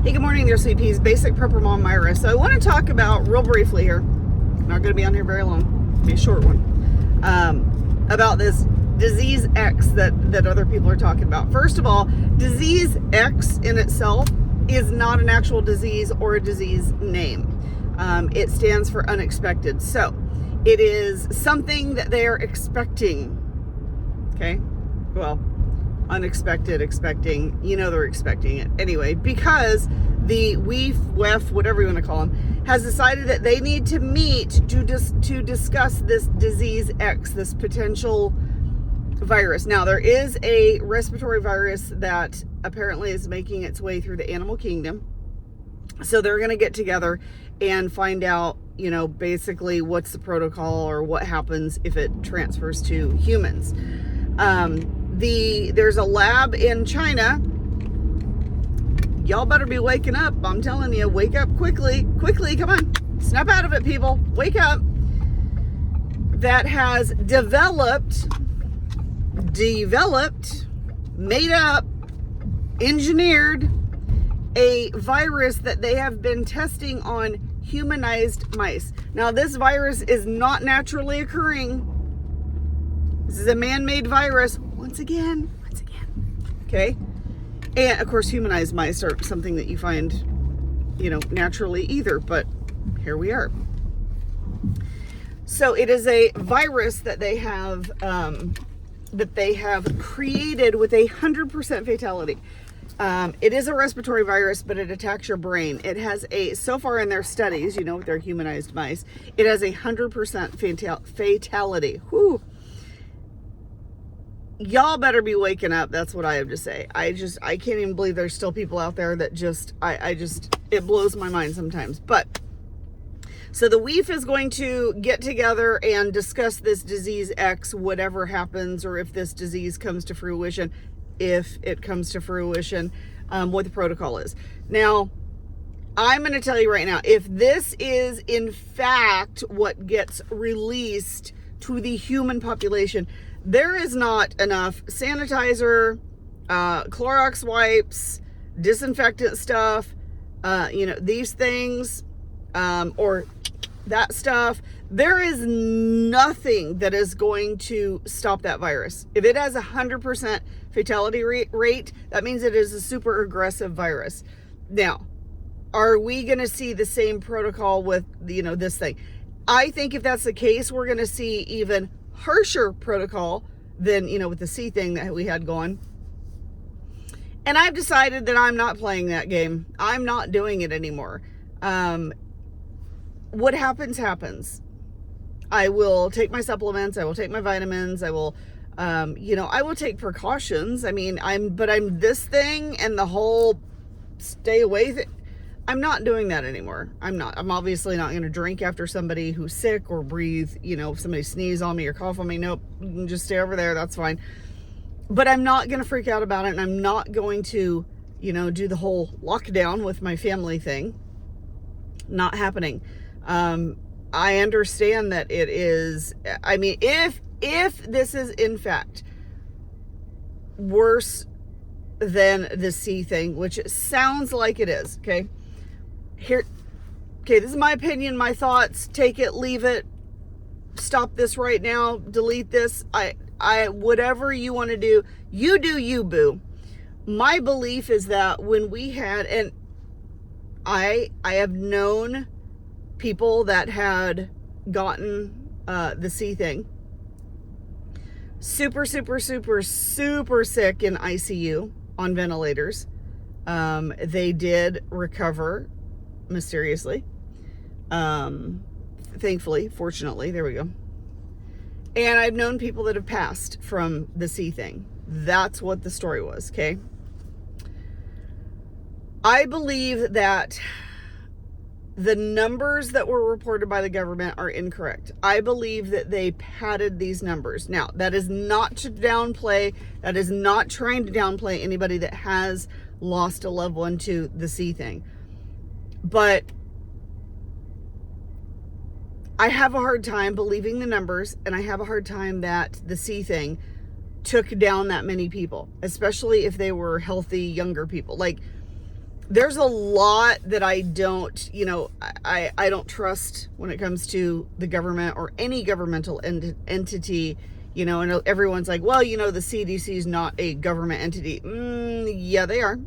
Hey, good morning there, CPs. Basic Prepper Mom Myra. So I want to talk about, real briefly here, not going to be on here very long, it'll be a short one, about this disease X that other people are talking about. First of all, disease X in itself is not an actual disease or a disease name. It stands for unexpected. So it is something that they are expecting. Okay? Well, unexpected, expecting, they're expecting it. Anyway, because the WEF, whatever you want to call them, has decided that they need to meet to discuss this disease X, this potential virus. Now, there is a respiratory virus that apparently is making its way through the animal kingdom. So they're going to get together and find out, basically what's the protocol or what happens if it transfers to humans. There's a lab in China. Y'all better be waking up. I'm telling you, wake up quickly. Quickly, come on. Snap out of it, people. Wake up. That has developed, made up, engineered a virus that they have been testing on humanized mice. Now, this virus is not naturally occurring. This is a man-made virus. Once again. Okay? And, of course, humanized mice are something that you find, naturally either. But here we are. So it is a virus that they have created with 100% fatality. It is a respiratory virus, but it attacks your brain. It has so far in their studies, with their humanized mice, it has 100% fatality. Whew. Y'all better be waking up. That's what I have to say. I can't even believe there's still people out there that it blows my mind sometimes. But, so the WEF is going to get together and discuss this disease X, whatever happens, or if this disease comes to fruition, what the protocol is. Now, I'm going to tell you right now, if this is in fact what gets released to the human population, there is not enough sanitizer, Clorox wipes, disinfectant stuff, these things, or that stuff. There is nothing that is going to stop that virus. If it has 100% fatality rate, that means it is a super aggressive virus. Now, are we going to see the same protocol with, this thing? I think if that's the case, we're going to see even harsher protocol than, with the C thing that we had going. And I've decided that I'm not playing that game. I'm not doing it anymore. What happens. I will take my supplements. I will take my vitamins. I will, I will take precautions. I mean, I'm this thing and the whole stay away I'm not doing that anymore. I'm obviously not going to drink after somebody who's sick or breathe, if somebody sneezes on me or cough on me. Nope, you can just stay over there. That's fine. But I'm not going to freak out about it. And I'm not going to, do the whole lockdown with my family thing. Not happening. I understand that it is, if this is in fact worse than the C thing, which it sounds like it is, okay? This is my opinion, my thoughts. Take it, leave it, stop this right now, delete this. Whatever you want to do, you do you, boo. My belief is that when we had, and I have known people that had gotten the C thing, super sick in ICU on ventilators. They did recover mysteriously. Thankfully, fortunately, there we go. And I've known people that have passed from the C thing. That's what the story was, okay? I believe that the numbers that were reported by the government are incorrect. I believe that they padded these numbers. Now, that is not to downplay, that is not trying to downplay anybody that has lost a loved one to the C thing. But I have a hard time believing the numbers, and I have a hard time that the C thing took down that many people, especially if they were healthy, younger people. Like, there's a lot that I don't, I don't trust when it comes to the government or any governmental entity, and everyone's like, well, the CDC is not a government entity. Yeah, they are.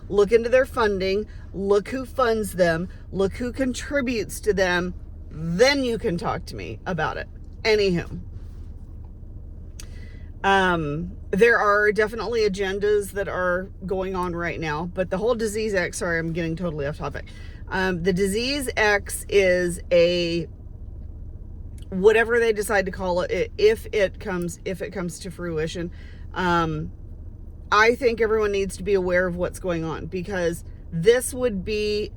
Look into their funding, look who funds them, look who contributes to them, then you can talk to me about it. Anywho. There are definitely agendas that are going on right now, but the whole Disease X, sorry, I'm getting totally off topic. The Disease X is whatever they decide to call it, if it comes to fruition. I think everyone needs to be aware of what's going on, because this would be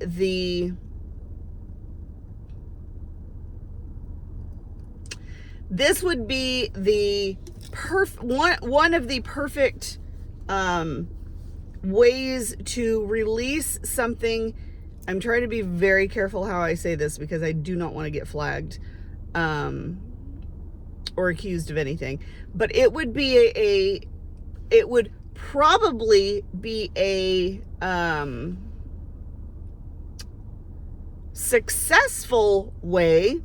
one of the perfect ways to release something. I'm trying to be very careful how I say this, because I do not want to get flagged or accused of anything. But it would be it would probably be a successful way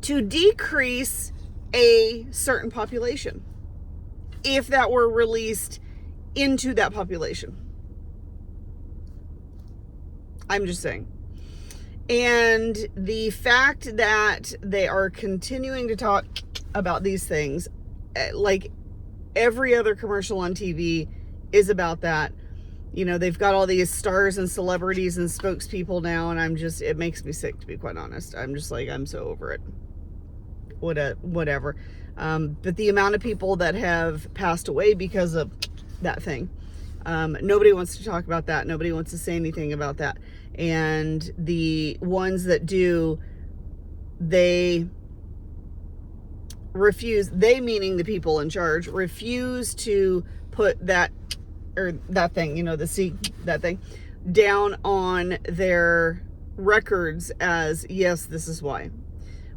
to decrease a certain population if that were released into that population. I'm just saying. And the fact that they are continuing to talk about these things, like every other commercial on TV is about that. They've got all these stars and celebrities and spokespeople now, and it makes me sick, to be quite honest. I'm just like, I'm so over it. Whatever. But the amount of people that have passed away because of that thing, nobody wants to talk about that. Nobody wants to say anything about that. And the ones that do, they refuse, they meaning the people in charge, refuse to put that thing, that thing down on their records as, yes, this is why.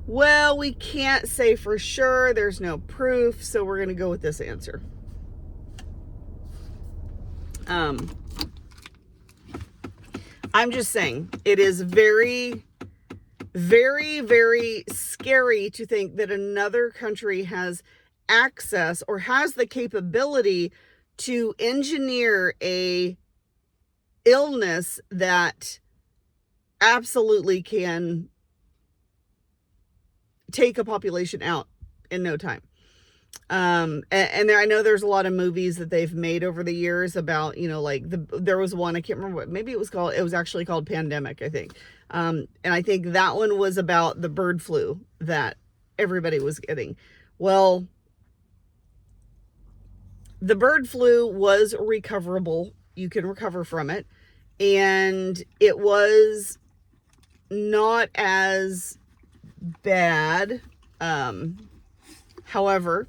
Well, we can't say for sure. There's no proof, so we're going to go with this answer. I'm just saying, it is very, very, very scary to think that another country has access or has the capability to engineer a illness that absolutely can take a population out in no time. And I know there's a lot of movies that they've made over the years about, there was one, I can't remember what, maybe it was actually called Pandemic, I think. And I think that one was about the bird flu that everybody was getting. Well, the bird flu was recoverable. You can recover from it. And it was not as bad. However,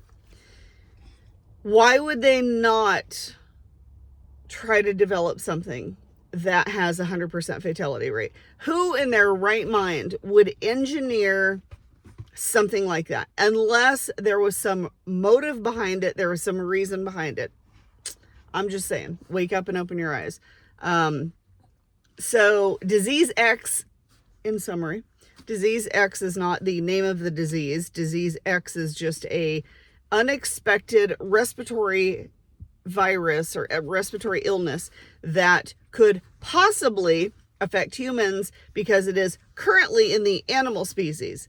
why would they not try to develop something that has 100% fatality rate? Who in their right mind would engineer something like that? Unless there was some motive behind it, there was some reason behind it. I'm just saying, wake up and open your eyes. So Disease X, in summary, Disease X is not the name of the disease. Disease X is just a unexpected respiratory virus or a respiratory illness that could possibly affect humans because it is currently in the animal species.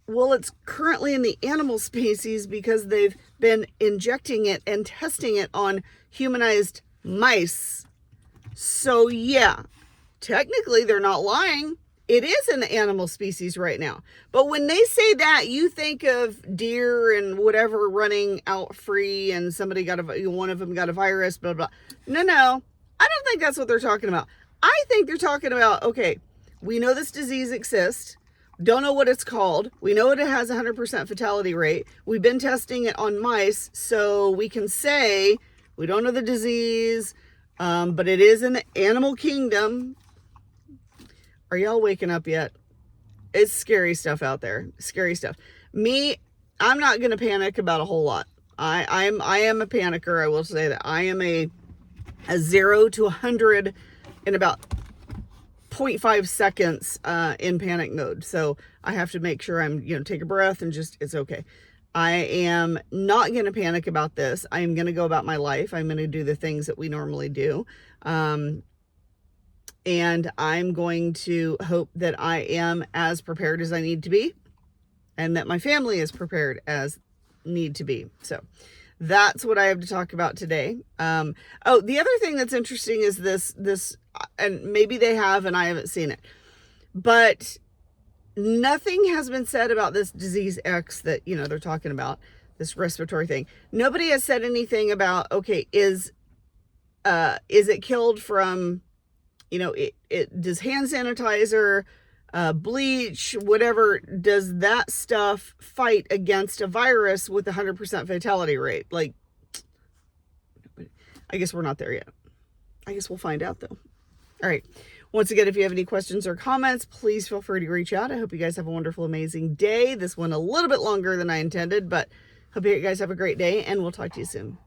Well, it's currently in the animal species because they've been injecting it and testing it on humanized mice. So yeah, technically they're not lying. It is an animal species right now. But when they say that, you think of deer and whatever running out free and one of them got a virus, blah, blah. No. I don't think that's what they're talking about. I think they're talking about, okay, we know this disease exists. Don't know what it's called. We know it has a 100% fatality rate. We've been testing it on mice, so we can say we don't know the disease, but it is in the animal kingdom. Are y'all waking up yet? It's scary stuff out there. Scary stuff. I'm not going to panic about a whole lot. I am a panicker. I will say that. I am a a 0 to 100 in about 0.5 seconds in panic mode. So I have to make sure I'm, take a breath and just, it's okay. I am not going to panic about this. I am going to go about my life. I'm going to do the things that we normally do. And I'm going to hope that I am as prepared as I need to be, and that my family is prepared as need to be. So that's what I have to talk about today. The other thing that's interesting is this, and maybe they have, and I haven't seen it, but nothing has been said about this disease X that, they're talking about, this respiratory thing. Nobody has said anything about, okay, is it killed from, does hand sanitizer, bleach, whatever, does that stuff fight against a virus with 100% fatality rate? Like, I guess we're not there yet. I guess we'll find out though. All right. Once again, if you have any questions or comments, please feel free to reach out. I hope you guys have a wonderful, amazing day. This went a little bit longer than I intended, but hope you guys have a great day, and we'll talk to you soon.